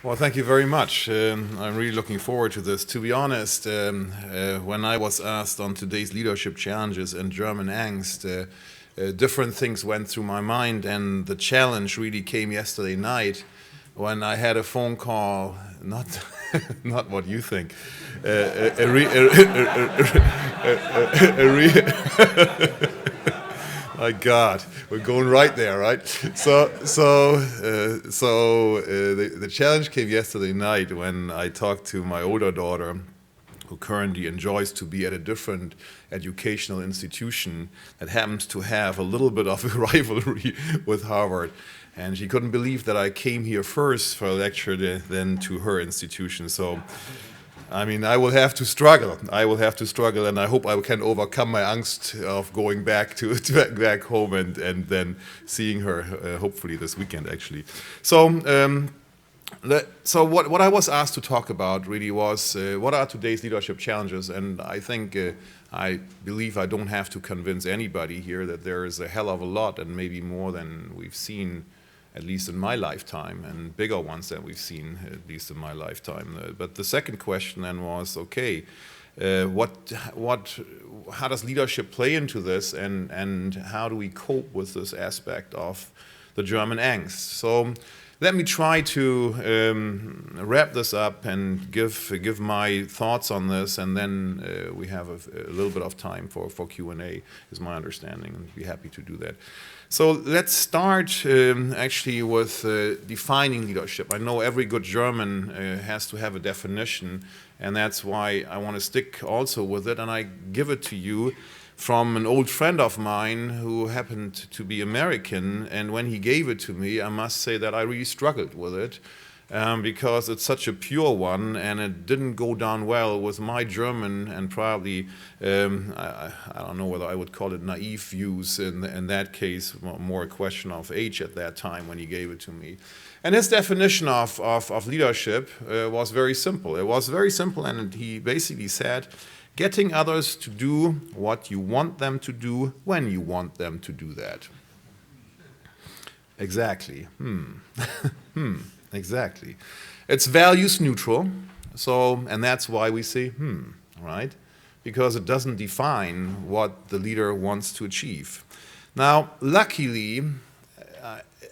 Well, thank you very much. I'm really looking forward to this. To be honest, when I was asked on today's leadership challenges and German angst, different things went through my mind, and the challenge really came yesterday night when I had a phone call, not not what you think, my God, we're going right there, right? The challenge came yesterday night when I talked to my older daughter, who currently enjoys to be at a different educational institution that happens to have a little bit of a rivalry with Harvard. And she couldn't believe that I came here first for a lecture than to her institution. So, I mean, I will have to struggle. And I hope I can overcome my angst of going back back home and then seeing her, hopefully this weekend, actually. So what I was asked to talk about really was what are today's leadership challenges, and I think I believe I don't have to convince anybody here that there is a hell of a lot, and maybe more than we've seen, at least in my lifetime, and bigger ones than we've seen, at least in my lifetime. But the second question then was, okay, how does leadership play into this, and how do we cope with this aspect of the German angst? So let me try to wrap this up and give my thoughts on this, and then we have a little bit of time for Q&A, is my understanding, and I'd be happy to do that. So let's start actually with defining leadership. I know every good German has to have a definition, and that's why I want to stick also with it, and I give it to you from an old friend of mine who happened to be American, and when he gave it to me, I must say that I really struggled with it because it's such a pure one, and it didn't go down well with my German and probably, I don't know whether I would call it naive views in that case, more a question of age at that time when he gave it to me. And his definition of leadership was very simple. It was very simple, and he basically said, getting others to do what you want them to do when you want them to do that. Exactly. Exactly. It's values neutral, and that's why we say, right? Because it doesn't define what the leader wants to achieve. Now, luckily,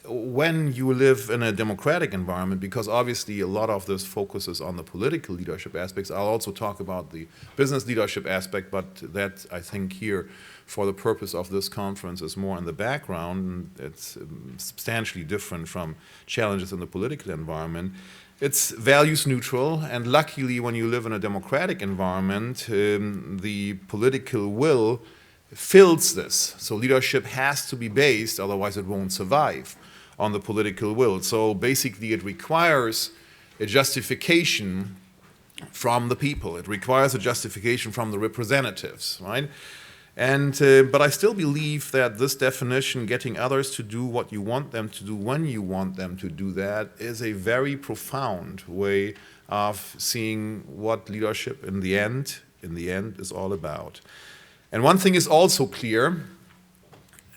when you live in a democratic environment, because obviously a lot of this focuses on the political leadership aspects, I'll also talk about the business leadership aspect, but that I think here, for the purpose of this conference, is more in the background. It's substantially different from challenges in the political environment. It's values neutral, and luckily when you live in a democratic environment, the political will fills this. So leadership has to be based, otherwise it won't survive, on the political will. So basically it requires a justification from the people. It requires a justification from the representatives, right? But I still believe that this definition, getting others to do what you want them to do when you want them to do that, is a very profound way of seeing what leadership in the end is all about. And one thing is also clear: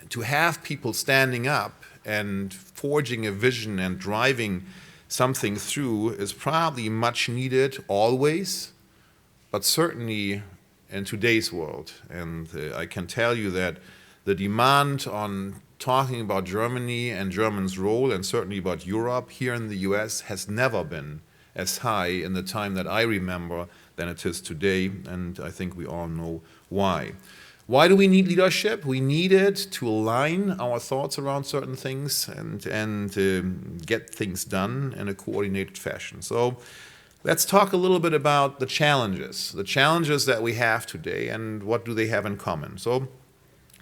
to have people standing up and forging a vision and driving something through is probably much needed always, but certainly in today's world. And I can tell you that the demand on talking about Germany and Germany's role, and certainly about Europe here in the US, has never been as high in the time that I remember than it is today, and I think we all know why. Why do we need leadership? We need it to align our thoughts around certain things and get things done in a coordinated fashion. So let's talk a little bit about the challenges that we have today, and what do they have in common. So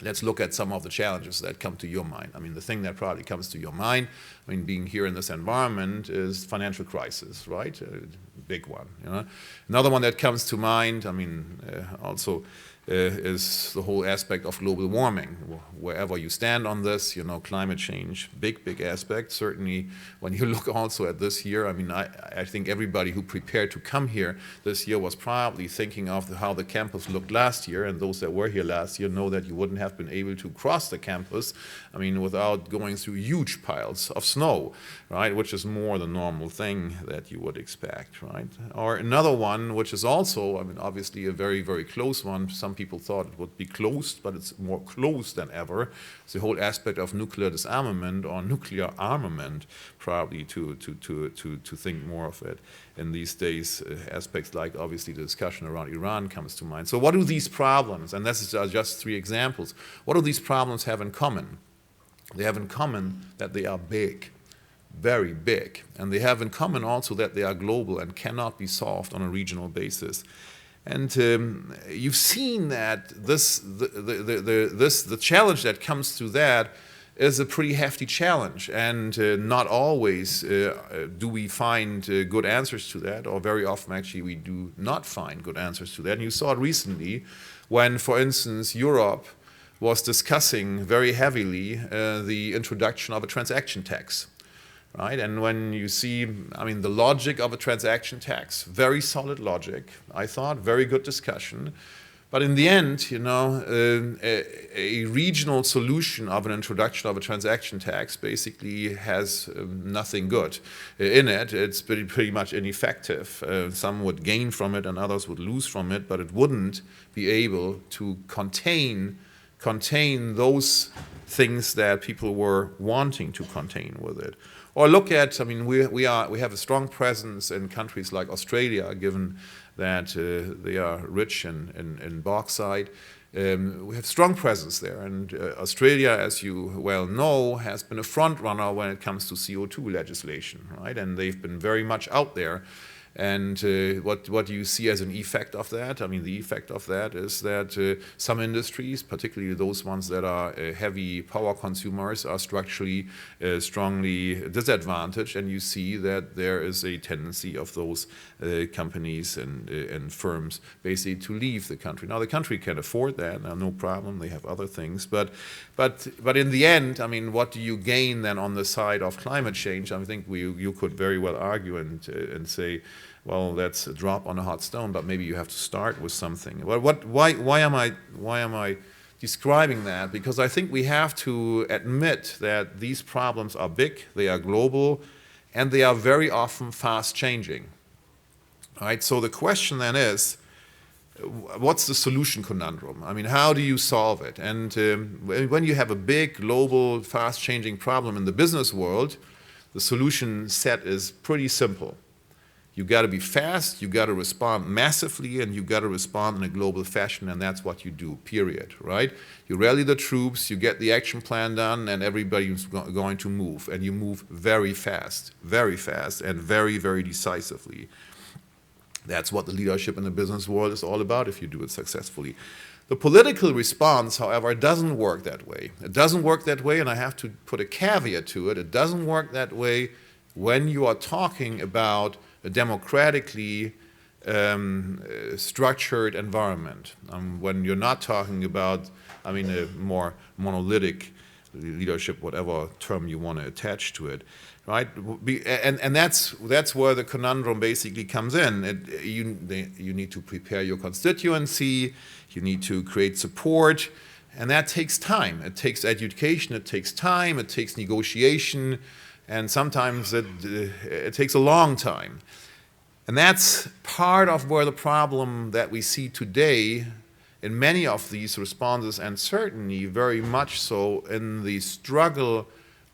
let's look at some of the challenges that come to your mind. I mean, the thing that probably comes to your mind, I mean, being here in this environment, is financial crisis, right? A big one. You know? Another one that comes to mind, I mean, also is the whole aspect of global warming. Wherever you stand on this, climate change, big aspect. Certainly, when you look also at this year, I mean, I think everybody who prepared to come here this year was probably thinking of how the campus looked last year, and those that were here last year know that you wouldn't have been able to cross the campus, I mean, without going through huge piles of snow, right, which is more the normal thing that you would expect, right? Or another one, which is also, I mean, obviously a very close one. Some people thought it would be closed, but it's more closed than ever. It's the whole aspect of nuclear disarmament or nuclear armament, probably to think more of it in these days. Aspects like obviously the discussion around Iran comes to mind. So what do these problems, and this is just 3 examples, what do these problems have in common? They have in common that they are big, very big, and they have in common also that they are global and cannot be solved on a regional basis. And you've seen that the challenge that comes through that is a pretty hefty challenge, and not always do we find good answers to that, or very often actually we do not find good answers to that. And you saw it recently when, for instance, Europe was discussing very heavily the introduction of a transaction tax. Right, and when you see, I mean, the logic of a transaction tax, very solid logic, I thought, very good discussion. But in the end, a regional solution of an introduction of a transaction tax basically has nothing good in it. It's pretty much ineffective. Some would gain from it and others would lose from it, but it wouldn't be able to contain those things that people were wanting to contain with it. Or look at, I mean, we have a strong presence in countries like Australia, given that they are rich in bauxite. We have strong presence there, and Australia, as you well know, has been a front runner when it comes to CO2 legislation, right? And they've been very much out there. And what do you see as an effect of that? I mean, the effect of that is that some industries, particularly those ones that are heavy power consumers, are structurally strongly disadvantaged, and you see that there is a tendency of those companies and firms basically to leave the country. Now, the country can afford that, no problem, they have other things, but in the end, I mean, what do you gain then on the side of climate change? I think you could very well argue and say, well, that's a drop on a hot stone, but maybe you have to start with something. Well, why am I describing that? Because I think we have to admit that these problems are big, they are global, and they are very often fast changing. Right? So the question then is, what's the solution conundrum? I mean, how do you solve it? And when you have a big, global, fast changing problem in the business world, the solution set is pretty simple. You got to be fast, you got to respond massively, and you got to respond in a global fashion, and that's what you do, period, right? You rally the troops, you get the action plan done, and everybody's going to move, and you move very fast, and very decisively. That's what the leadership in the business world is all about if you do it successfully. The political response, however, doesn't work that way. It doesn't work that way, and I have to put a caveat to it. It doesn't work that way when you are talking about a democratically structured environment. When you're not talking about, I mean, a more monolithic leadership, whatever term you want to attach to it, right? And that's where the conundrum basically comes in. You need to prepare your constituency, you need to create support, and that takes time. It takes education, it takes time, it takes negotiation, and sometimes it takes a long time. And that's part of where the problem that we see today in many of these responses, and certainly very much so in the struggle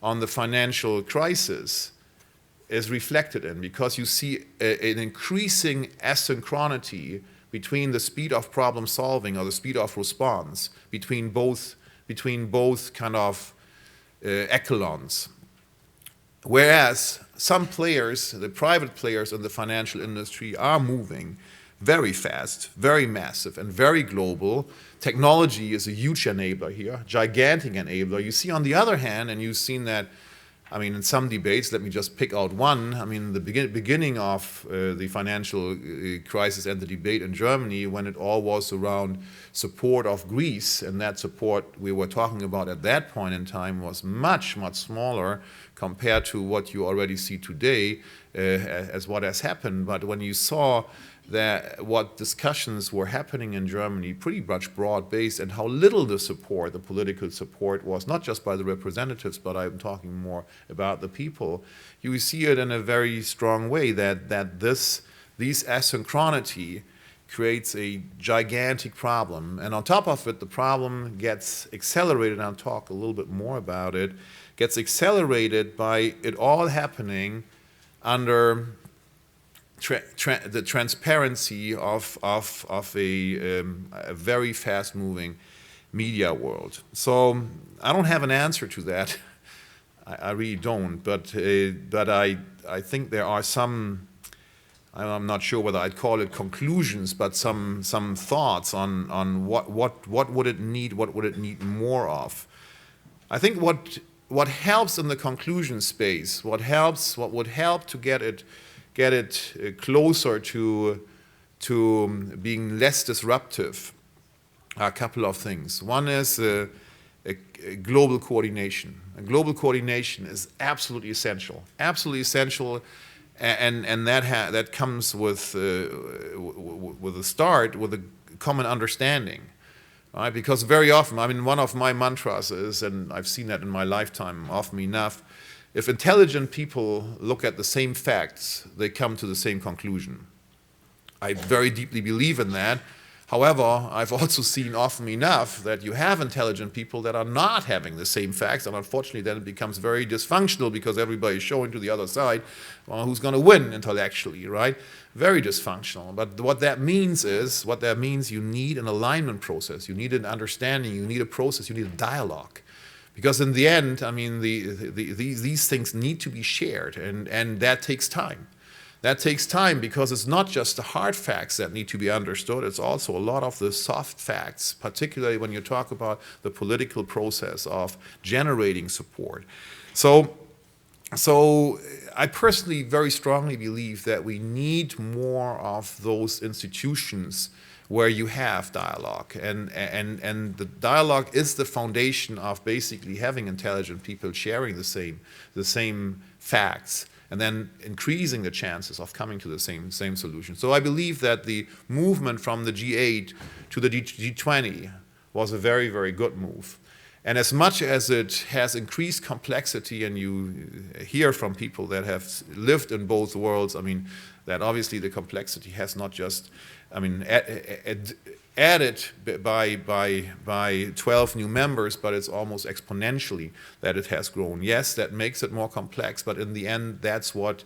on the financial crisis, is reflected in, because you see an increasing asynchronity between the speed of problem solving or the speed of response between both kind of echelons. Whereas some players, the private players in the financial industry, are moving very fast, very massive, and very global. Technology is a huge enabler here, gigantic enabler. You see, on the other hand, and you've seen that, I mean, in some debates, let me just pick out one. I mean, the beginning of the financial crisis and the debate in Germany, when it all was around support of Greece, and that support we were talking about at that point in time was much, much smaller compared to what you already see today as what has happened. But when you saw that what discussions were happening in Germany, pretty much broad-based, and how little the support, the political support, was, not just by the representatives, but I'm talking more about the people, you see it in a very strong way that this asynchronity creates a gigantic problem. And on top of it, the problem gets accelerated, and I'll talk a little bit more about it, gets accelerated by it all happening under the transparency of a very fast-moving media world. So I don't have an answer to that. I really don't. But I think there are some. I'm not sure whether I'd call it conclusions, but some thoughts on what would it need, what would it need more of. I think what helps in the conclusion space, what would help to get it closer to being less disruptive are a couple of things. One is a global coordination. A global coordination is absolutely essential, and that comes with a start with a common understanding. Right? Because very often, I mean, one of my mantras is, and I've seen that in my lifetime often enough, if intelligent people look at the same facts, they come to the same conclusion. I very deeply believe in that. However, I've also seen often enough that you have intelligent people that are not having the same facts, and unfortunately then it becomes very dysfunctional because everybody's showing to the other side, well, who's going to win intellectually, right? Very dysfunctional. But what that means you need an alignment process, you need an understanding, you need a process, you need a dialogue. Because in the end, I mean, these things need to be shared, and that takes time. That takes time because it's not just the hard facts that need to be understood, it's also a lot of the soft facts, particularly when you talk about the political process of generating support. So I personally very strongly believe that we need more of those institutions where you have dialogue, and the dialogue is the foundation of basically having intelligent people sharing the same facts, and then increasing the chances of coming to the same solution. So I believe that the movement from the G8 to the G20 was a very, very good move. And as much as it has increased complexity, and you hear from people that have lived in both worlds, I mean, that obviously the complexity has not just, I mean, added by 12 new members, but it's almost exponentially that it has grown. Yes, that makes it more complex, but in the end, that's what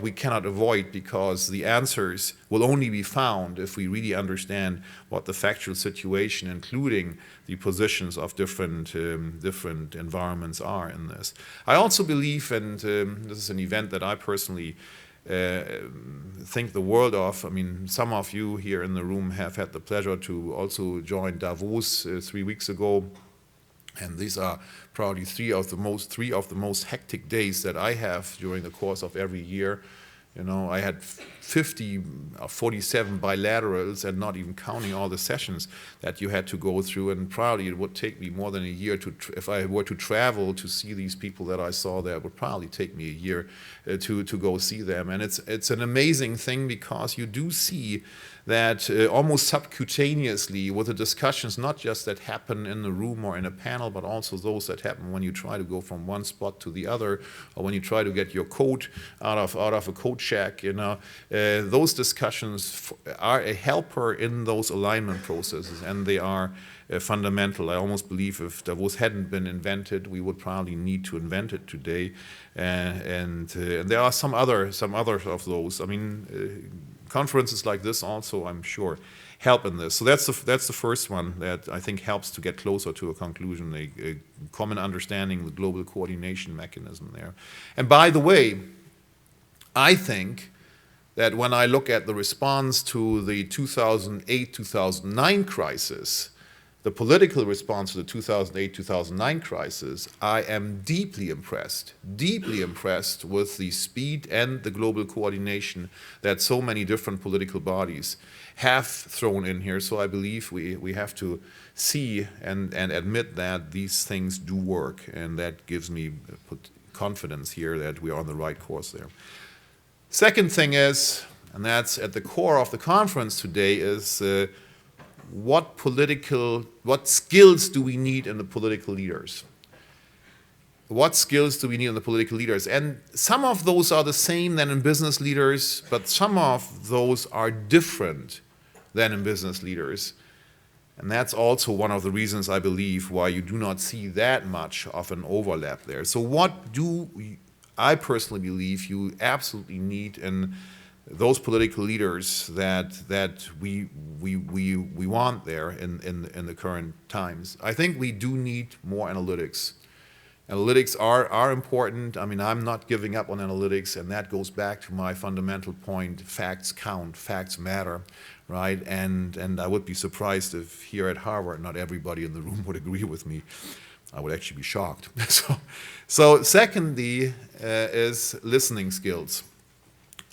we cannot avoid, because the answers will only be found if we really understand what the factual situation, including the positions of different environments, are in this. I also believe, and this is an event that I personally think the world of. I mean, some of you here in the room have had the pleasure to also join Davos 3 weeks ago, and these are probably three of the most hectic days that I have during the course of every year. You know, I had 47 bilaterals, and not even counting all the sessions that you had to go through. And probably it would take me more than a year if I were to travel to see these people that I saw there. It would probably take me a year to go see them. And it's an amazing thing, because you do see that almost subcutaneously with the discussions, not just that happen in the room or in a panel, but also those that happen when you try to go from one spot to the other, or when you try to get your coat out of a coat shack, you know. Those discussions are a helper in those alignment processes, and they are fundamental. I almost believe if Davos hadn't been invented, we would probably need to invent it today. And there are some others of those. I mean, conferences like this also, I'm sure, help in this. So that's the first one that I think helps to get closer to a conclusion, a common understanding, the global coordination mechanism there. And by the way, I think that when I look at the response to the 2008-2009 crisis, the political response to the 2008-2009 crisis, I am deeply impressed with the speed and the global coordination that so many different political bodies have thrown in here. So I believe we have to see and admit that these things do work, and that gives me confidence here that we are on the right course there. Second thing is, and that's at the core of the conference today, is what skills do we need in the political leaders? What skills do we need in the political leaders? And some of those are the same than in business leaders, but some of those are different than in business leaders. And that's also one of the reasons, I believe, why you do not see that much of an overlap there. So what do I personally believe you absolutely need in those political leaders that we want there in the current times? I think we do need more analytics. Analytics are important. I mean, I'm not giving up on analytics, and that goes back to my fundamental point: facts count, facts matter, right? And I would be surprised if here at Harvard not everybody in the room would agree with me. I would actually be shocked. So secondly is listening skills.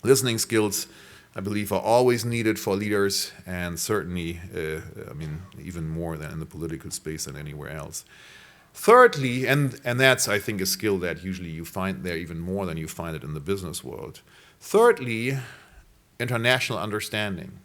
Listening skills, I believe, are always needed for leaders, and certainly, I mean, even more than in the political space than anywhere else. Thirdly, and that's, I think, a skill that usually you find there even more than you find it in the business world. Thirdly, international understanding.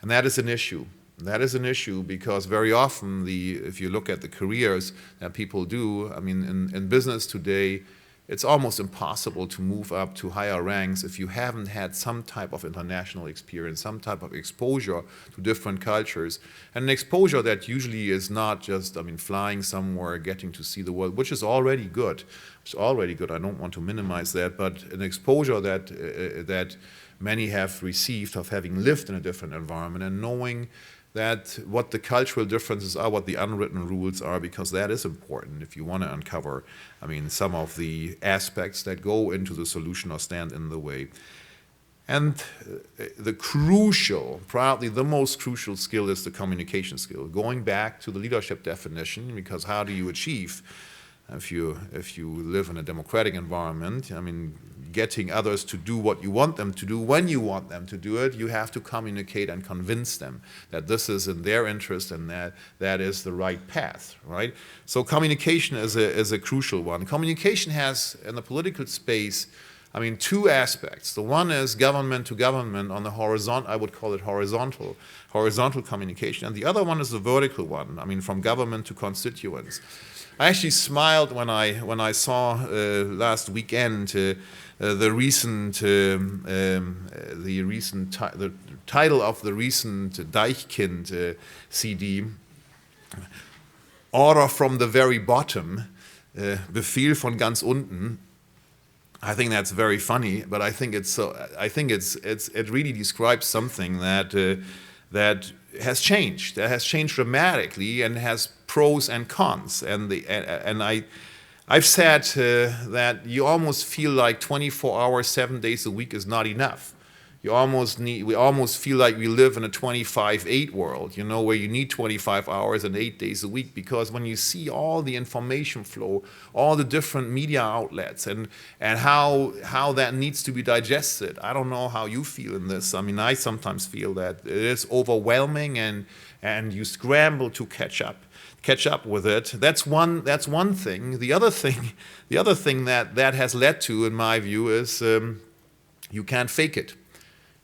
And that is an issue. That is an issue because very often, if you look at the careers that people do, I mean, in business today, it's almost impossible to move up to higher ranks if you haven't had some type of international experience, some type of exposure to different cultures. And an exposure that usually is not just, I mean, flying somewhere, getting to see the world, which is already good. It's already good. I don't want to minimize that, but an exposure that many have received of having lived in a different environment and knowing that what the cultural differences are, what the unwritten rules are, because that is important if you want to uncover, I mean, some of the aspects that go into the solution or stand in the way. And the crucial, probably the most crucial skill is the communication skill. Going back to the leadership definition, because how do you achieve, if you live in a democratic environment, I mean, getting others to do what you want them to do when you want them to do it, you have to communicate and convince them that this is in their interest and that is the right path, right? So communication is a crucial one. Communication has, in the political space, I mean, two aspects. The one is government to government on the horizontal, I would call it horizontal communication, and the other one is the vertical one, I mean, from government to constituents. I actually smiled when I saw last weekend the title of the recent Deichkind CD, Order from the Very Bottom, Befehl von ganz unten. I think that's very funny, but I think it really describes something that has changed. That has changed dramatically and has pros and cons. And I've said that you almost feel like 24 hours, 7 days a week is not enough. We almost feel like we live in a 25/8 world, you know, where you need 25 hours and 8 days a week, because when you see all the information flow, all the different media outlets and how that needs to be digested, I don't know how you feel in this. I mean, I sometimes feel that it is overwhelming and you scramble to catch up with it. That's one thing. The other thing that has led to, in my view, is you can't fake it.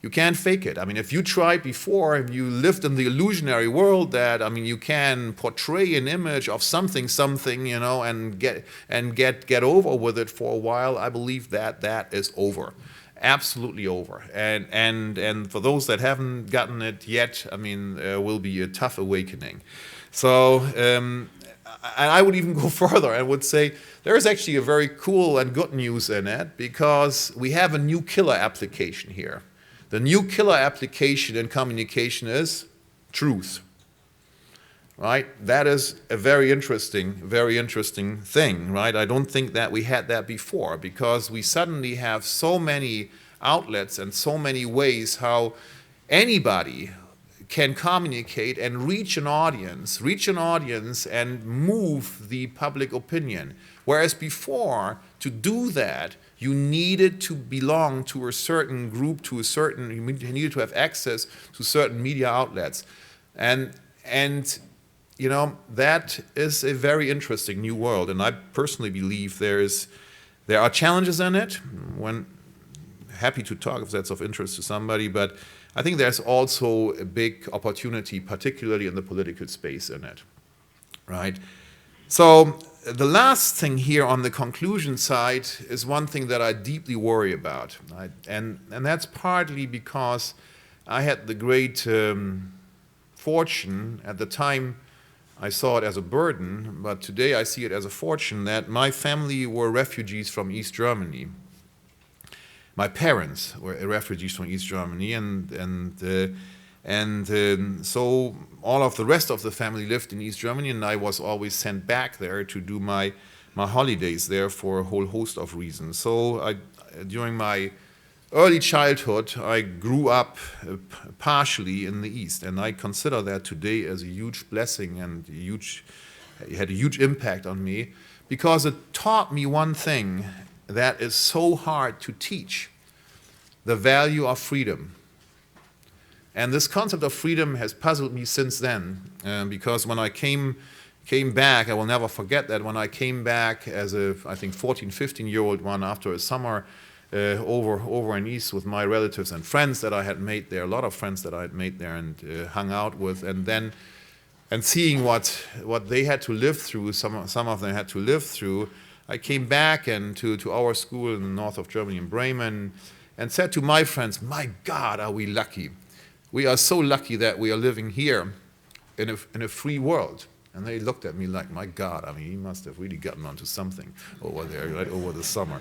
You can't fake it. I mean, if you tried before, if you lived in the illusionary world that, I mean, you can portray an image of something, you know, and get over with it for a while, I believe that is over. Absolutely over. And for those that haven't gotten it yet, I mean, will be a tough awakening. So, and I would even go further and would say there is actually a very cool and good news in it, because we have a new killer application here. The new killer application in communication is truth, right? That is a very interesting thing, right? I don't think that we had that before, because we suddenly have so many outlets and so many ways how anybody can communicate and reach an audience and move the public opinion. Whereas before, to do that, you needed to belong to a certain group, you needed to have access to certain media outlets. And you know, that is a very interesting new world. And I personally believe there are challenges in it. Happy to talk if that's of interest to somebody, but I think there's also a big opportunity, particularly in the political space in it, right? So the last thing here on the conclusion side is one thing that I deeply worry about, right? And that's partly because I had the great fortune at the time. I saw it as a burden, but today I see it as a fortune that my family were refugees from East Germany. My parents were refugees from East Germany, and so all of the rest of the family lived in East Germany, and I was always sent back there to do my holidays there for a whole host of reasons. So during my early childhood, I grew up partially in the East, and I consider that today as a huge blessing and it had a huge impact on me, because it taught me one thing that is so hard to teach: the value of freedom. And this concept of freedom has puzzled me since then, because when I came back, I will never forget that, when I came back as a, I think, 14, 15-year-old one after a summer over in East with my relatives and friends that I had made there, a lot of friends that I had made there and hung out with, and seeing what they had to live through, some of them had to live through, I came back and to our school in the north of Germany, in Bremen, and said to my friends, "My God, are we lucky. We are so lucky that we are living here in a free world." And they looked at me like, "My God, I mean, he must have really gotten onto something over there, right, over the summer."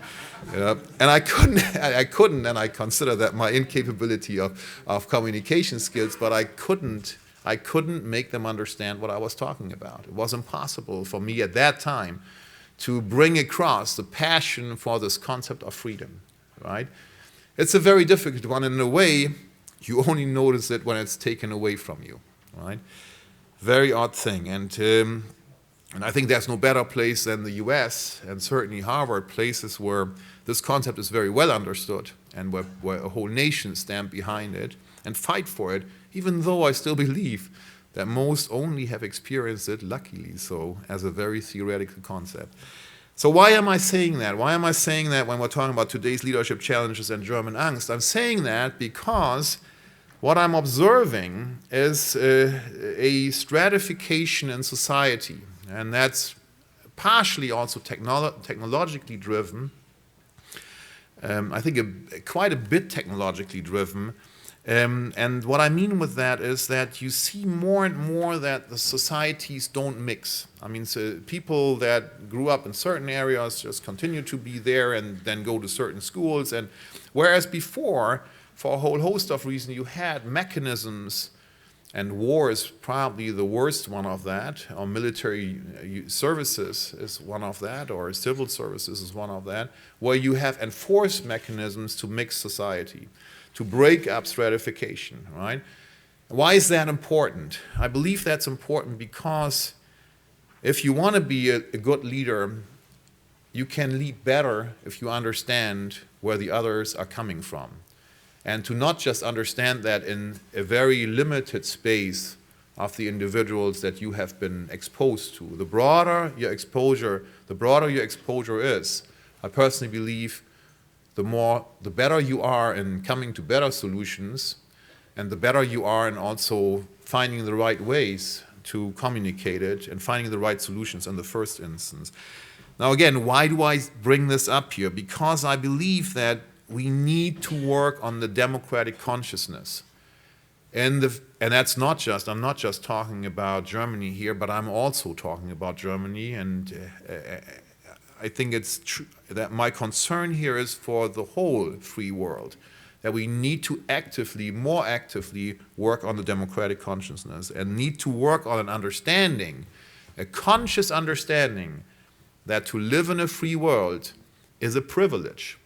And I couldn't, and I consider that my incapability of communication skills, but I couldn't make them understand what I was talking about. It was impossible for me at that time to bring across the passion for this concept of freedom, right? It's a very difficult one. In a way, you only notice it when it's taken away from you, right? Very odd thing. And I think there's no better place than the US, and certainly Harvard, places where this concept is very well understood and where a whole nation stand behind it and fight for it, even though I still believe that most only have experienced it, luckily so, as a very theoretical concept. So why am I saying that? Why am I saying that when we're talking about today's leadership challenges and German angst? I'm saying that because what I'm observing is a stratification in society, and that's partially also technologically driven. I think quite a bit technologically driven. And what I mean with that is that you see more and more that the societies don't mix. I mean, so people that grew up in certain areas just continue to be there and then go to certain schools. And whereas before, for a whole host of reasons, you had mechanisms, and war is probably the worst one of that, or military services is one of that, or civil services is one of that, where you have enforced mechanisms to mix society, to break up stratification, right? Why is that important? I believe that's important because if you want to be a good leader, you can lead better if you understand where the others are coming from. And to not just understand that in a very limited space of the individuals that you have been exposed to. The broader your exposure is, I personally believe, the better you are in coming to better solutions, and the better you are in also finding the right ways to communicate it and finding the right solutions in the first instance. Now again, why do I bring this up here? Because I believe that we need to work on the democratic consciousness. And that's not just, I'm not just talking about Germany here, but I'm also talking about Germany. And I think it's true that my concern here is for the whole free world, that we need to more actively work on the democratic consciousness and need to work on an understanding, a conscious understanding that to live in a free world is a privilege.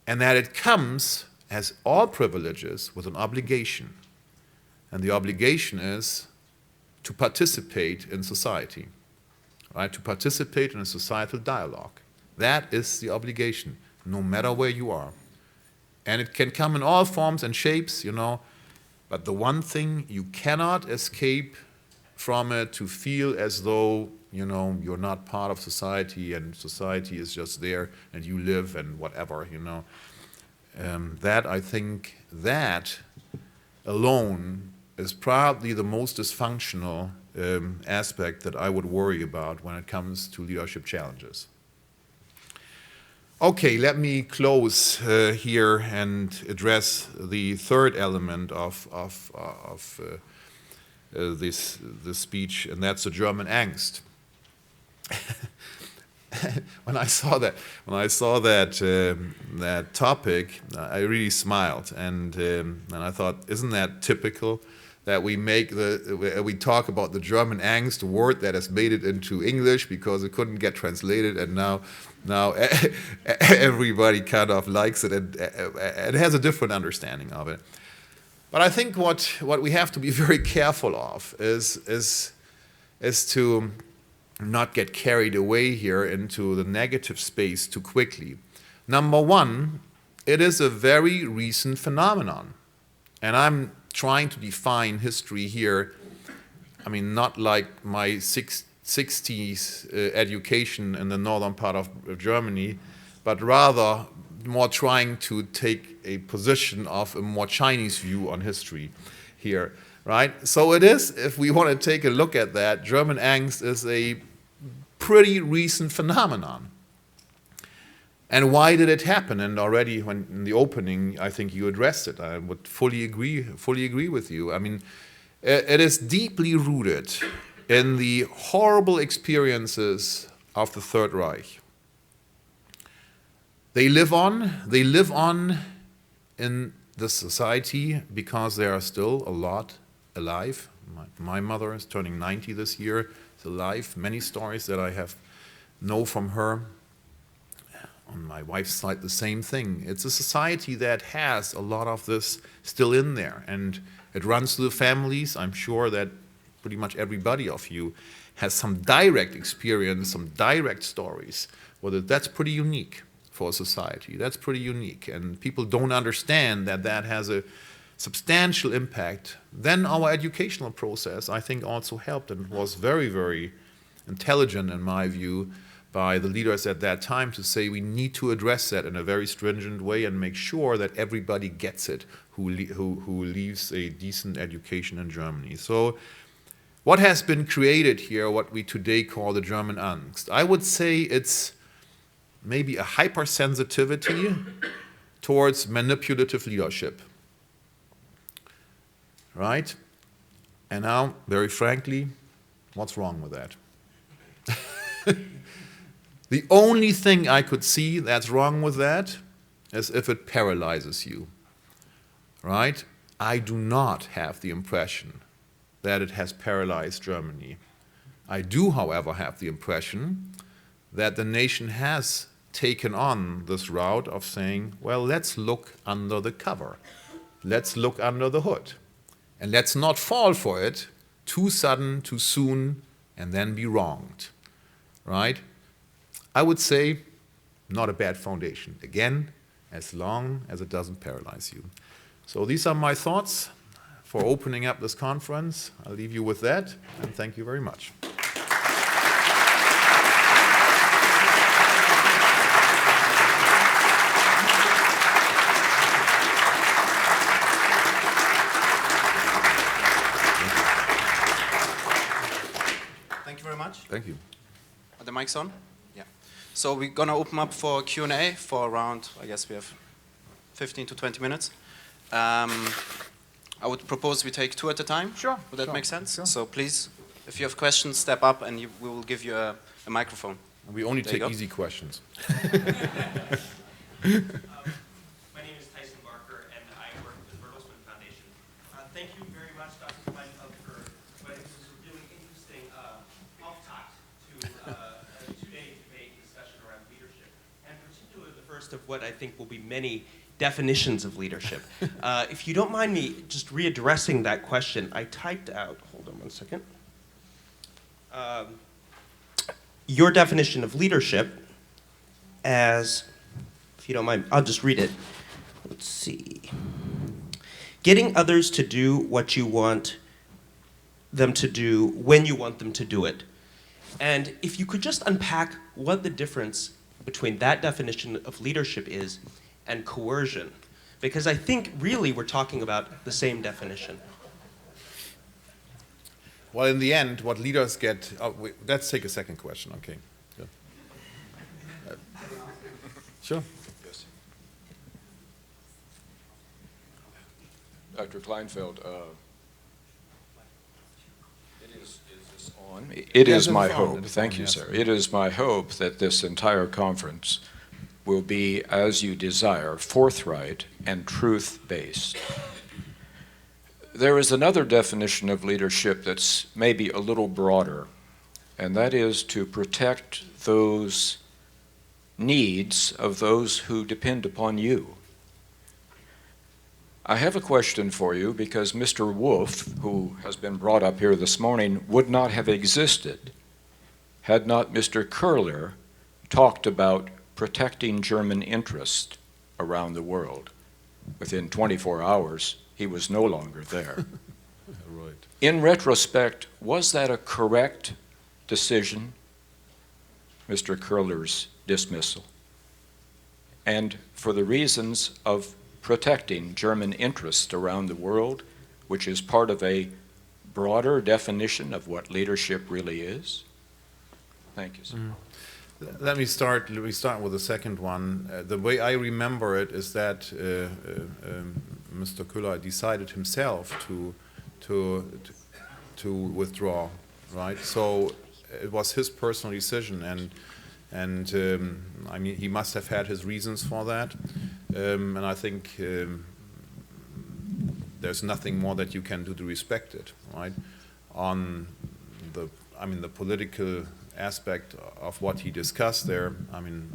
And that it comes, as all privileges, with an obligation. And the obligation is to participate in society, right? To participate in a societal dialogue. That is the obligation, no matter where you are. And it can come in all forms and shapes, you know, but the one thing you cannot escape from it, to feel as though, you know, you're not part of society and society is just there and you live and whatever, you know. That, I think, that alone is probably the most dysfunctional aspect that I would worry about when it comes to leadership challenges. Okay, let me close here and address the third element of this speech, and that's the German angst. When I saw that topic, I really smiled, and I thought, isn't that typical that we talk about the German angst, a word that has made it into English because it couldn't get translated, and now everybody kind of likes it and has a different understanding of it. But I think what we have to be very careful of is to not get carried away here into the negative space too quickly. Number one, it is a very recent phenomenon, and I'm trying to define history here. I mean, not like my 60s education in the northern part of Germany, but rather more trying to take a position of a more Chinese view on history here, right? So it is, if we want to take a look at that, German angst is a pretty recent phenomenon. And why did it happen? And already when in the opening, I think you addressed it. I would fully agree with you. I mean, it is deeply rooted in the horrible experiences of the Third Reich. They live on in the society because there are still a lot alive. My mother is turning 90 this year, is alive. Many stories that I know from her. On my wife's side, the same thing. It's a society that has a lot of this still in there, and it runs through the families. I'm sure that pretty much everybody of you has some direct experience, some direct stories. Well, that's pretty unique for a society. That's pretty unique, and people don't understand that that has a substantial impact. Then our educational process, I think, also helped and was very, very intelligent, in my view, by the leaders at that time to say we need to address that in a very stringent way and make sure that everybody gets it who leaves a decent education in Germany. So what has been created here, what we today call the German angst, I would say it's maybe a hypersensitivity towards manipulative leadership, right? And now, very frankly, what's wrong with that? The only thing I could see that's wrong with that is if it paralyzes you, right? I do not have the impression that it has paralyzed Germany. I do, however, have the impression that the nation has taken on this route of saying, well, let's look under the cover. Let's look under the hood. And let's not fall for it too sudden, too soon, and then be wronged, right? I would say not a bad foundation. Again, as long as it doesn't paralyze you. So these are my thoughts for opening up this conference. I'll leave you with that, and thank you very much. Thank you very much. Thank you. Are the mics on? Yeah. So we're going to open up for Q&A for around, I guess we have 15 to 20 minutes. I would propose we take two at a time. Sure. Would that make sense? Sure. So please, if you have questions, step up and we will give you a microphone. We only There you take go. easy questions. My name is Tyson Barker, and I work with the Bertelsmann Foundation. Thank you very much, Dr. Kleinfeld, for what I think is a really interesting auftakt to a two-day debate discussion around leadership, and particularly the first of what I think will be many definitions of leadership. If you don't mind me just readdressing that question, I typed out, hold on one second, your definition of leadership as, if you don't mind, I'll just read it. Let's see. Getting others to do what you want them to do when you want them to do it. And if you could just unpack what the difference between that definition of leadership is and coercion, because I think really we're talking about the same definition. Well, in the end, what leaders get, let's take a second question, okay. Good. Sure. Yes. Dr. Kleinfeld, is this on? It is my hope, thank you, sir. It is my hope that this entire conference will be, as you desire, forthright and truth-based. There is another definition of leadership that's maybe a little broader, and that is to protect those needs of those who depend upon you. I have a question for you because Mr. Wolf, who has been brought up here this morning, would not have existed had not Mr. Curler talked about protecting German interest around the world. Within 24 hours, he was no longer there. Right. In retrospect, was that a correct decision, Mr. Curler's dismissal? And for the reasons of protecting German interest around the world, which is part of a broader definition of what leadership really is? Thank you, sir. Let me start with the second one. The way I remember it is that Mr. Köhler decided himself to withdraw, right? So it was his personal decision, and I mean, he must have had his reasons for that, and I think there's nothing more that you can do to respect it, right? On the political aspect of what he discussed there, I mean,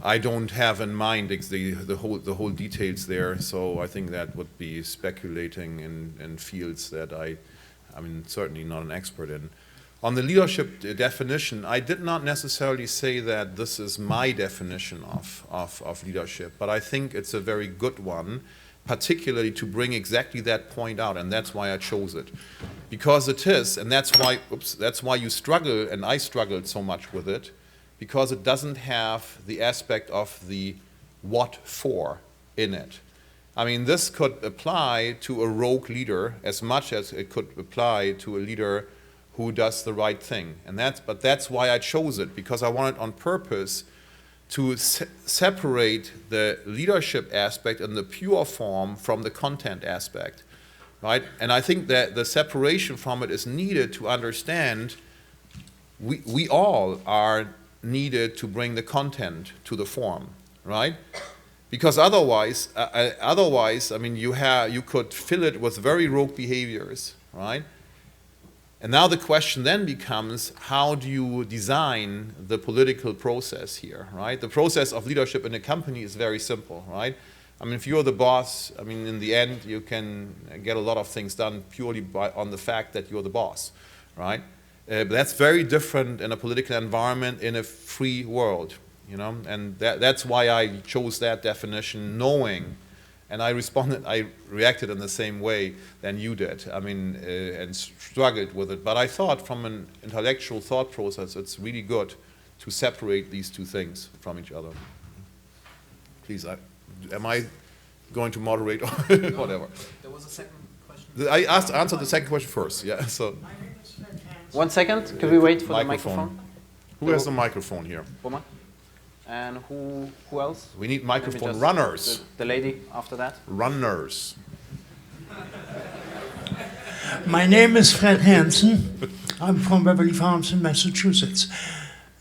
I don't have in mind the whole details there, so I think that would be speculating in fields that I mean, certainly not an expert in. On the leadership definition, I did not necessarily say that this is my definition of leadership, but I think it's a very good one, particularly to bring exactly that point out, and that's why I chose it. Because it is, and that's why you struggle, and I struggled so much with it, because it doesn't have the aspect of the what for in it. I mean, this could apply to a rogue leader as much as it could apply to a leader who does the right thing. But that's why I chose it, because I wanted on purpose to separate the leadership aspect in the pure form from the content aspect, right? And I think that the separation from it is needed to understand we all are needed to bring the content to the form, right? Because otherwise, I mean, you could fill it with very rogue behaviors, right? And now the question then becomes, how do you design the political process here, right? The process of leadership in a company is very simple, right? I mean, if you're the boss, I mean, in the end, you can get a lot of things done purely on the fact that you're the boss, right? But that's very different in a political environment in a free world, you know? And that's why I chose that definition, knowing. And I reacted in the same way than you did, I mean, and struggled with it. But I thought from an intellectual thought process, it's really good to separate these two things from each other. Please, am I going to moderate or whatever? There was a second question. I answered the second question first, yeah. So. 1 second, could we wait for the microphone? Who has the microphone here? Roman? And who else? We need microphone runners. The lady after that. Runners. My name is Fred Hansen. I'm from Beverly Farms in Massachusetts.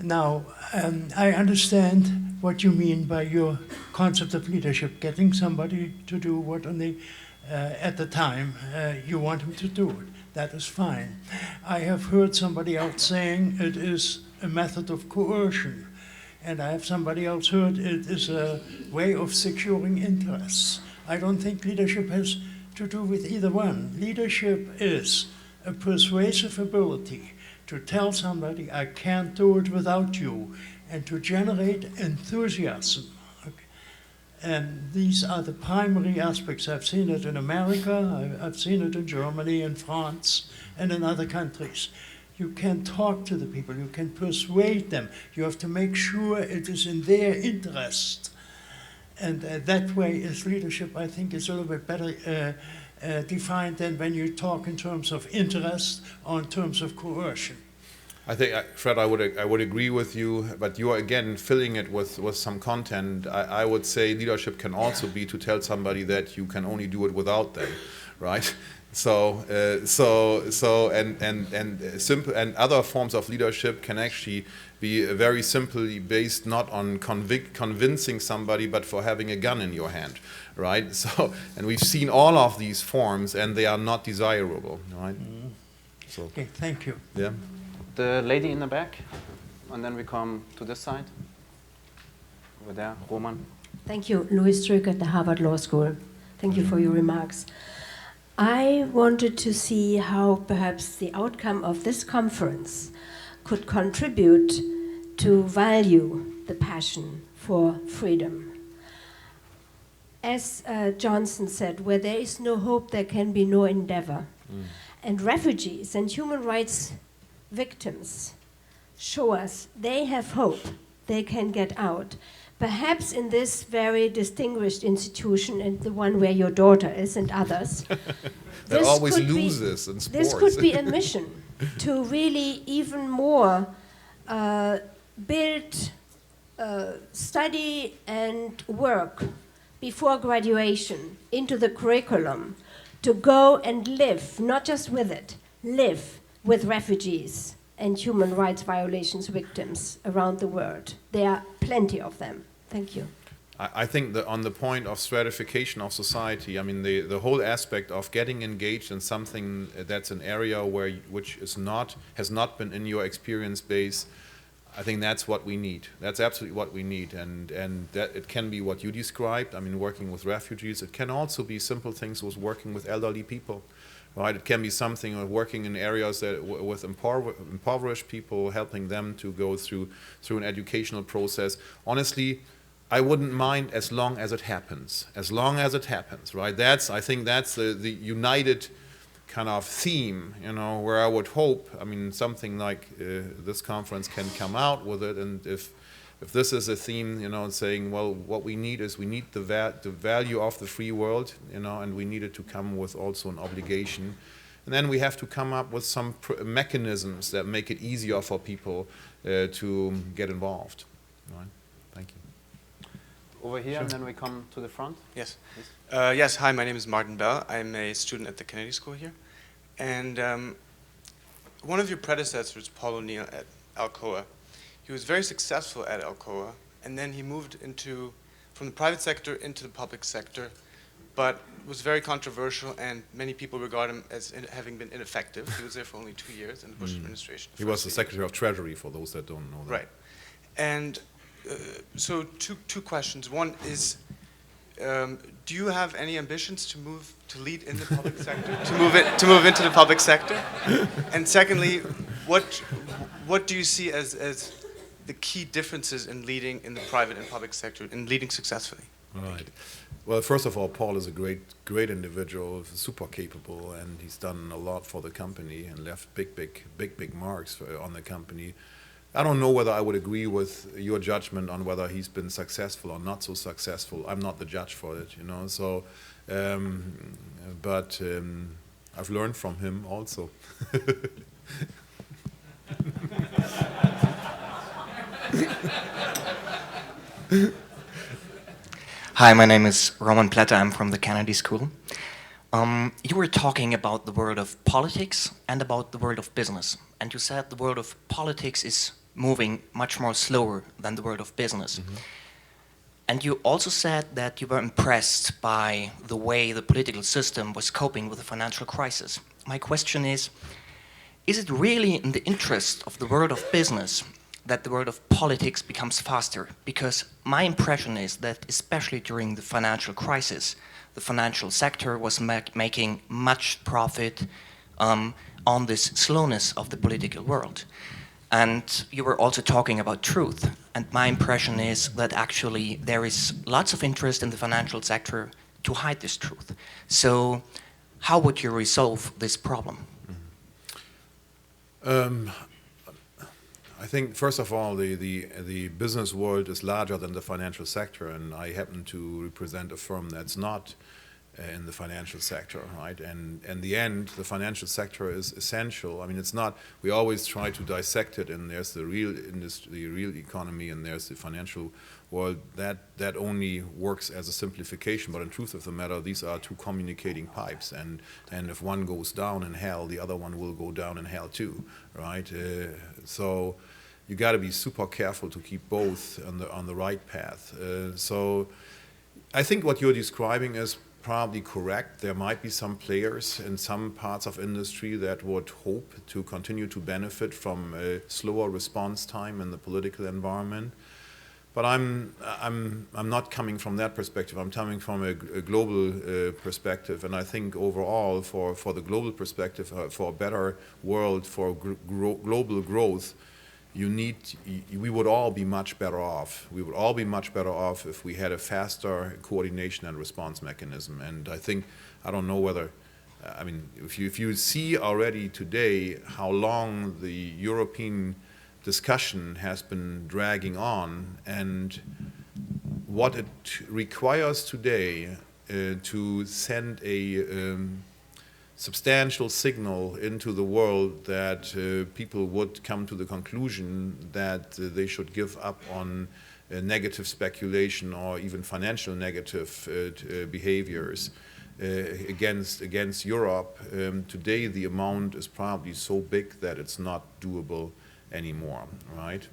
Now, I understand what you mean by your concept of leadership, getting somebody to do what at the time you want him to do it. That is fine. I have heard somebody else saying it is a method of coercion. And I have somebody else heard it is a way of securing interests. I don't think leadership has to do with either one. Leadership is a persuasive ability to tell somebody, I can't do it without you, and to generate enthusiasm. Okay. And these are the primary aspects. I've seen it in America, I've seen it in Germany, in France, and in other countries. You can talk to the people, you can persuade them. You have to make sure it is in their interest. And that way is leadership, I think, is a little bit better defined than when you talk in terms of interest or in terms of coercion. I think, Fred, I would agree with you, but you are again filling it with some content. I would say leadership can also be to tell somebody that you can only do it without them, right? So simple, and other forms of leadership can actually be very simply based not on convincing somebody, but for having a gun in your hand, right? So, and we've seen all of these forms, and they are not desirable, right? Mm-hmm. So, okay, thank you. Yeah. The lady in the back, and then we come to this side. Over there, Roman. Thank you, Louis Strück at the Harvard Law School. Thank you for your remarks. I wanted to see how perhaps the outcome of this conference could contribute to value the passion for freedom. As Johnson said, where there is no hope, there can be no endeavor. And refugees and human rights victims show us they have hope, they can get out. Perhaps in this very distinguished institution, and the one where your daughter is and others, that always loses in sports. This could be a mission to really even more build, study and work before graduation into the curriculum, to go and live, not just with it, live with refugees and human rights violations victims around the world. There are plenty of them. Thank you. I think that on the point of stratification of society, I mean, the whole aspect of getting engaged in something that's an area which has not been in your experience base, I think that's what we need. That's absolutely what we need, and that it can be what you described. I mean, working with refugees. It can also be simple things with working with elderly people. Right, it can be something working in areas that with impoverished people, helping them to go through an educational process. Honestly, I wouldn't mind as long as it happens. As long as it happens, right? I think that's the united kind of theme, you know, where I would hope. I mean, something like this conference can come out with it, and if this is a theme, you know, saying, well, what we need is the value of the free world, you know, and we need it to come with also an obligation. And then we have to come up with some mechanisms that make it easier for people to get involved. Right? Thank you. Over here, sure. And then we come to the front. Yes. Yes, hi, my name is Martin Bell. I'm a student at the Kennedy School here. And one of your predecessors, Paul O'Neill at Alcoa, he was very successful at Alcoa, and then he moved from the private sector into the public sector, but was very controversial, and many people regard him as having been ineffective. He was there for only 2 years in the Bush administration. He was the Secretary of Treasury, for those that don't know that. Right. And so two questions. One is, do you have any ambitions to lead in the public sector, to move into the public sector? And secondly, what do you see as the key differences in leading in the private and public sector, in leading successfully? Right. Well, first of all, Paul is a great individual, super capable, and he's done a lot for the company and left big marks on the company. I don't know whether I would agree with your judgment on whether he's been successful or not so successful. I'm not the judge for it, you know. So, but I've learned from him also. Hi, my name is Roman Plata. I'm from the Kennedy School. You were talking about the world of politics and about the world of business. And you said the world of politics is moving much more slower than the world of business. Mm-hmm. And you also said that you were impressed by the way the political system was coping with the financial crisis. My question is it really in the interest of the world of business that the world of politics becomes faster? Because my impression is that, especially during the financial crisis, the financial sector was making much profit on this slowness of the political world. And you were also talking about truth. And my impression is that actually there is lots of interest in the financial sector to hide this truth. So how would you resolve this problem? I think, first of all, the business world is larger than the financial sector, and I happen to represent a firm that's not in the financial sector, right? And in the end, the financial sector is essential. I mean, it's not, we always try to dissect it, and there's the real industry, the real economy, and there's the financial world. That only works as a simplification, but in truth of the matter, these are two communicating pipes, and if one goes down in hell, the other one will go down in hell too, right? So you got to be super careful to keep both on the right path. So I think what you're describing is probably correct. There might be some players in some parts of industry that would hope to continue to benefit from a slower response time in the political environment. But I'm not coming from that perspective. I'm coming from a global perspective, and I think overall, for the global perspective, for a better world, for global growth, we would all be much better off. We would all be much better off if we had a faster coordination and response mechanism. And I think, I don't know whether, I mean, if you see already today how long the European discussion has been dragging on and what it requires today to send a substantial signal into the world that people would come to the conclusion that they should give up on negative speculation or even financial negative behaviors against Europe. Today the amount is probably so big that it's not doable anymore, right?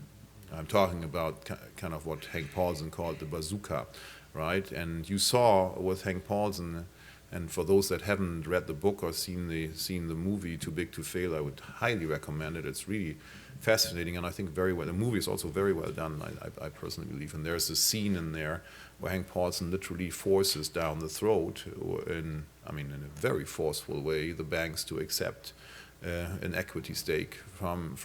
I'm talking about kind of what Hank Paulson called the bazooka, right? And you saw with Hank Paulson, and for those that haven't read the book or seen the movie Too Big to Fail, I would highly recommend it. It's really fascinating, and I think very well. The movie is also very well done, I personally believe. And there's a scene in there where Hank Paulson literally forces down the throat, in a very forceful way, the banks to accept an equity stake from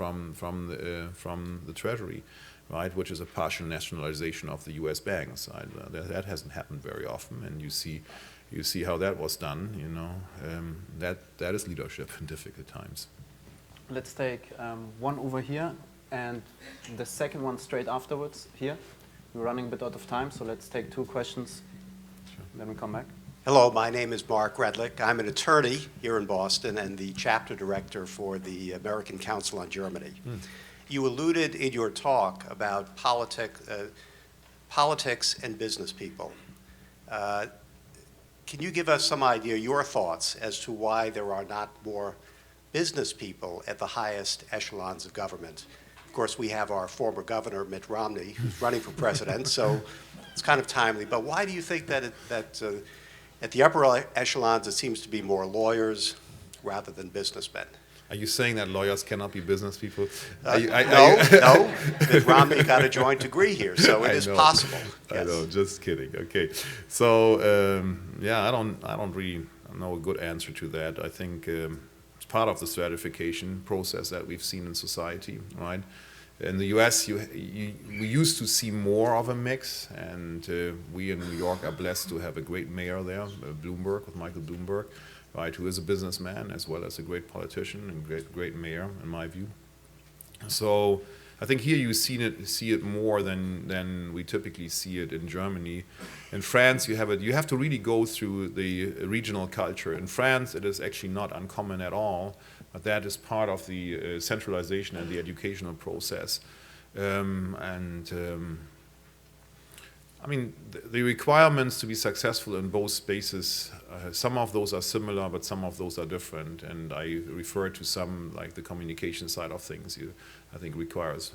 the Treasury, right? Which is a partial nationalization of the U.S. banks. That hasn't happened very often, and you see how that was done. You know, that is leadership in difficult times. Let's take one over here and the second one straight afterwards here. We're running a bit out of time, so let's take two questions. Sure. Then we come back. Hello, my name is Mark Redlick. I'm an attorney here in Boston and the chapter director for the American Council on Germany. You alluded in your talk about politics and business people. Can you give us some idea, your thoughts, as to why there are not more business people at the highest echelons of government? Of course, we have our former governor, Mitt Romney, who's running for president, so it's kind of timely. But why do you think that at the upper echelons it seems to be more lawyers rather than businessmen? Are you saying that lawyers cannot be business people? No. Mitt Romney got a joint degree here, so it is possible. Yes. I know, just kidding. Okay, so yeah, I don't really know a good answer to that. I think it's part of the stratification process that we've seen in society, right? In the U.S., we used to see more of a mix, and we in New York are blessed to have a great mayor there, Michael Bloomberg, right, who is a businessman as well as a great politician and great mayor, in my view. So I think here you see it more than we typically see it in Germany. In France, you have to really go through the regional culture. In France, it is actually not uncommon at all, but that is part of the centralization and the educational process. I mean, the requirements to be successful in both spaces, some of those are similar, but some of those are different. And I refer to some, like the communication side of things, I think requires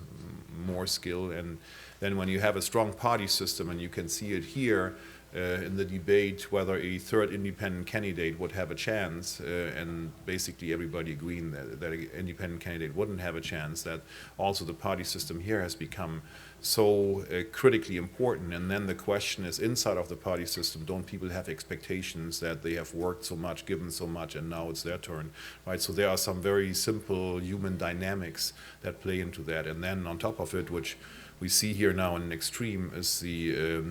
more skill. And then when you have a strong party system, and you can see it here, in the debate whether a third independent candidate would have a chance, and basically everybody agreeing that an independent candidate wouldn't have a chance, that also the party system here has become so critically important. And then the question is, inside of the party system, don't people have expectations that they have worked so much, given so much, and now it's their turn, right? So there are some very simple human dynamics that play into that. And then on top of it, which we see here now in an extreme, is the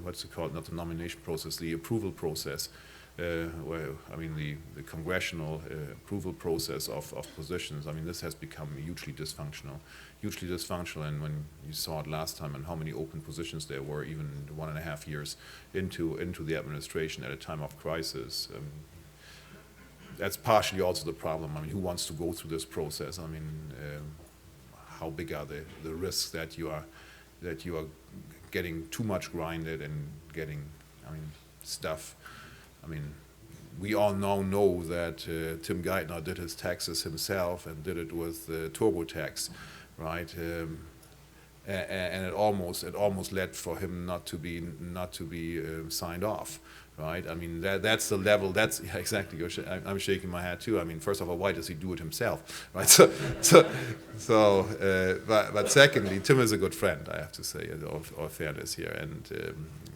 what's it called? Not the nomination process, the approval process. Well, I mean the congressional approval process of positions. I mean, this has become hugely dysfunctional. And when you saw it last time and how many open positions there were, even 1.5 years into the administration at a time of crisis. That's partially also the problem. I mean, who wants to go through this process? I mean, how big are the risks that you are getting too much grinded and getting, I mean, stuff. I mean, we all now know that Tim Geithner did his taxes himself and did it with TurboTax, right? And it almost led for him not to be signed off, right? I mean, that's the level. That's yeah, exactly. I'm shaking my head too. I mean, first of all, why does he do it himself, right? But secondly, Tim is a good friend, I have to say, in all fairness here, and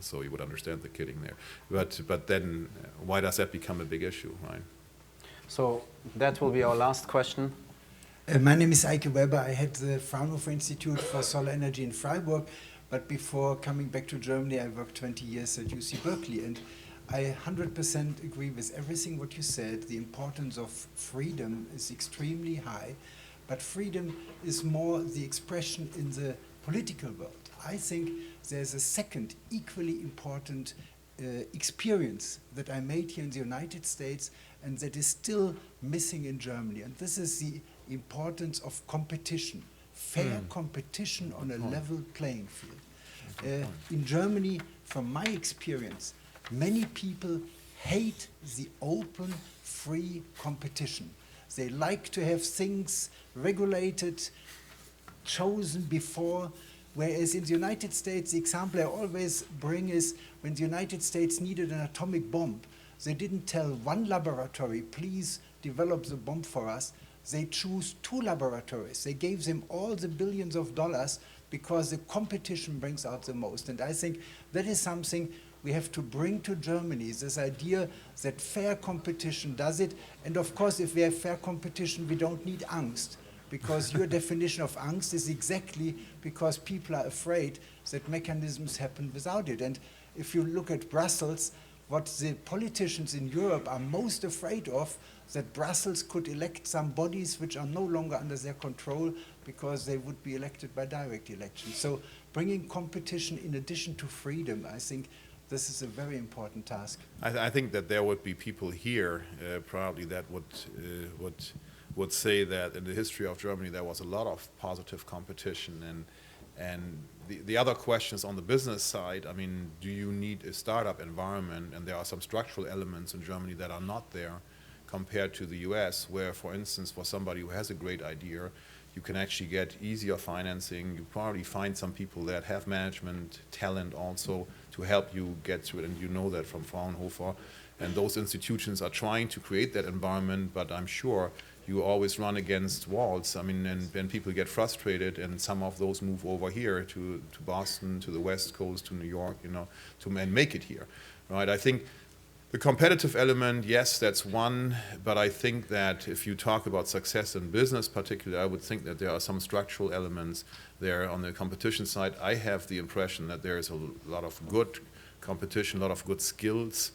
so you would understand the kidding there. But then, why does that become a big issue, right? So that will be our last question. My name is Eike Weber. I had the Fraunhofer Institute for Solar Energy in Freiburg, but before coming back to Germany, I worked 20 years at UC Berkeley, and I 100% agree with everything what you said. The importance of freedom is extremely high, but freedom is more the expression in the political world. I think there's a second equally important experience that I made here in the United States and that is still missing in Germany, and this is the importance of competition, fair competition on a level playing field. In Germany, from my experience, many people hate the open, free competition. They like to have things regulated, chosen before, whereas in the United States, the example I always bring is when the United States needed an atomic bomb, they didn't tell one laboratory, please develop the bomb for us. They choose 2 laboratories. They gave them all the billions of dollars because the competition brings out the most. And I think that is something we have to bring to Germany, this idea that fair competition does it. And of course, if we have fair competition, we don't need angst, because your definition of angst is exactly because people are afraid that mechanisms happen without it. And if you look at Brussels, what the politicians in Europe are most afraid of, that Brussels could elect some bodies which are no longer under their control because they would be elected by direct election. So bringing competition in addition to freedom, I think this is a very important task. I think that there would be people here probably that would say that in the history of Germany there was a lot of positive competition, and the other questions on the business side, I mean, do you need a startup environment? And there are some structural elements in Germany that are not there compared to the US, where, for instance, for somebody who has a great idea, you can actually get easier financing. You probably find some people that have management talent also to help you get to it, and you know that from Fraunhofer. And those institutions are trying to create that environment, but I'm sure you always run against walls. I mean, and people get frustrated, and some of those move over here to Boston, to the West Coast, to New York, you know, and make it here, right? I think the competitive element, yes, that's one, but I think that if you talk about success in business particularly, I would think that there are some structural elements there on the competition side. I have the impression that there is a lot of good competition, a lot of good skills.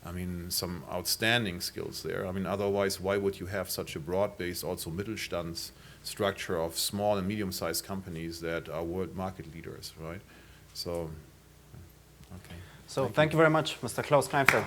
I mean, some outstanding skills there. I mean, otherwise, why would you have such a broad-based, also Mittelstands structure of small and medium-sized companies that are world market leaders, right? So, okay. So thank you very much, Mr. Klaus Kleinfeld.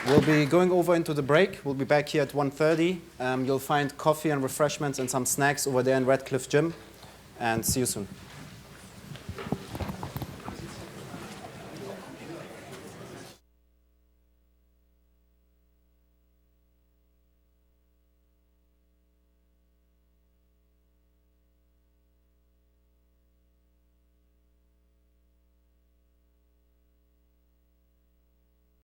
We'll be going over into the break. We'll be back here at 1:30. You'll find coffee and refreshments and some snacks over there in Radcliffe Gym. And see you soon.